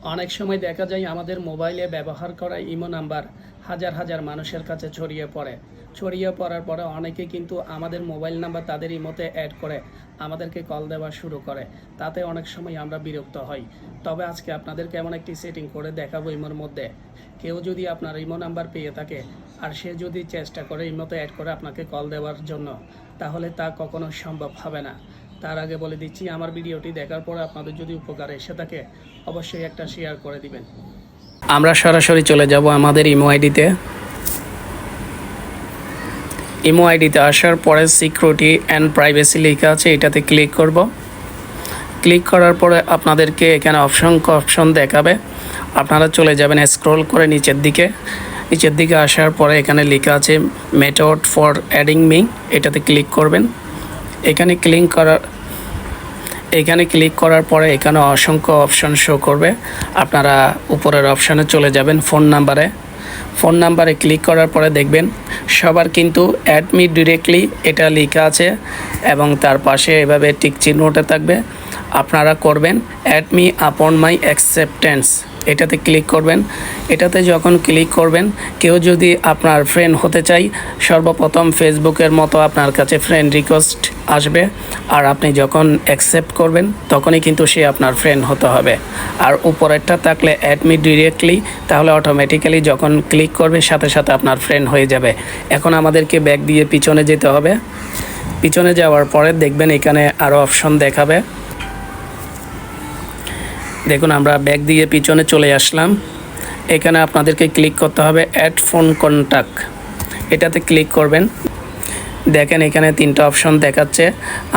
অনেক সময় দেখা যায় আমাদের মোবাইলে ব্যবহার করা ইমো নাম্বার হাজার হাজার মানুষের কাছে ছড়িয়ে পড়ার পরে অনেকে কিন্তু আমাদের মোবাইল নাম্বার তাদের ইমোতে অ্যাড করে আমাদেরকে কল দেওয়া শুরু করে। তাতে অনেক সময় আমরা বিরক্ত হই। তবে আজকে আপনাদেরকে এমন একটি সেটিং করে দেখাবো ইমোর মধ্যে, কেউ যদি আপনার ইমো নাম্বার পেয়ে থাকে আর সে যদি চেষ্টা করে ইমোতে অ্যাড করে আপনাকে কল দেওয়ার জন্য, তাহলে তা কখনো সম্ভব হবে না। তার আগে বলে দিচ্ছি, আমার ভিডিওটি দেখার পরে আপনাদের যদি উপকার এসে থাকে অবশ্যই একটা শেয়ার করে দিবেন। আমরা সরাসরি চলে যাব আমাদের ইমো আইডিতে। ইমো আইডিতে আসার পরে সিকিউরিটি অ্যান্ড প্রাইভেসি লেখা আছে, এটাতে ক্লিক করব। ক্লিক করার পরে আপনাদেরকে এখানে অসংখ্য অপশন দেখাবে। আপনারা চলে যাবেন স্ক্রল করে নিচের দিকে আসার পরে এখানে লেখা আছে মেথড ফর অ্যাডিং মি, এটাতে ক্লিক করবেন। এখানে ক্লিক করার পরে এখানে অসংখ্য অপশন শো করবে। আপনারা উপরের অপশানে চলে যাবেন ফোন নাম্বারে ক্লিক করার পরে দেখবেন সবার কিন্তু অ্যাড মি ডিরেক্টলি এটা লেখা আছে এবং তার পাশে এভাবে টিক চিহ্নটা থাকবে। আপনারা করবেন অ্যাড মি আপন মাই অ্যাকসেপ্টেন্স, এটাতে ক্লিক করবেন। এটাতে যখন ক্লিক করবেন, কেউ যদি আপনার ফ্রেন্ড হতে চাই, সর্বপ্রথম ফেসবুকের মতো আপনার কাছে ফ্রেন্ড রিকোয়েস্ট আসবে, আর আপনি যখন অ্যাকসেপ্ট করবেন তখনই কিন্তু সে আপনার ফ্রেন্ড হতে হবে। আর উপরেরটা থাকলে অ্যাড মি ডিরেক্টলি, তাহলে অটোমেটিক্যালি যখন ক্লিক করবে সাথে সাথে আপনার ফ্রেন্ড হয়ে যাবে। এখন আমাদেরকে ব্যাক দিয়ে পিছনে যেতে হবে। পিছনে যাওয়ার পরে দেখবেন এখানে আরও অপশন দেখাবে। দেখুন আমরা ব্যাক দিয়ে পিছনে চলে আসলাম। এখানে আপনাদেরকে ক্লিক করতে হবে অ্যাড ফোন কন্ট্যাক্ট, এটাতে ক্লিক করবেন। দেখেন এখানে তিনটা অপশন দেখাচ্ছে।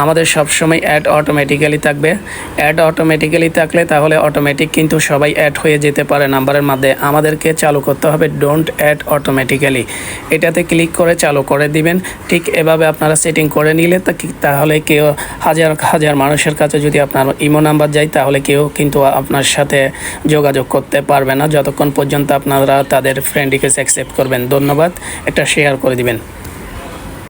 আমাদের সবসময় অ্যাড অটোমেটিক্যালি থাকবে। অ্যাড অটোমেটিক্যালি থাকলে তাহলে অটোমেটিক কিন্তু সবাই অ্যাড হয়ে যেতে পারে নাম্বারের মধ্যে। আমাদেরকে চালু করতে হবে ডোন্ট অ্যাড অটোমেটিক্যালি, এটাতে ক্লিক করে চালু করে দিবেন। ঠিক এভাবে আপনারা সেটিং করে নিলে তাহলে কেউ হাজার হাজার মানুষের কাছে যদি আপনার ইমো নাম্বার যায়, তাহলে কেউ কিন্তু আপনার সাথে যোগাযোগ করতে পারবে না যতক্ষণ পর্যন্ত আপনারা তাদের ফ্রেন্ড রিকোয়েস্ট অ্যাকসেপ্ট করবেন। ধন্যবাদ, একটা শেয়ার করে দিবেন।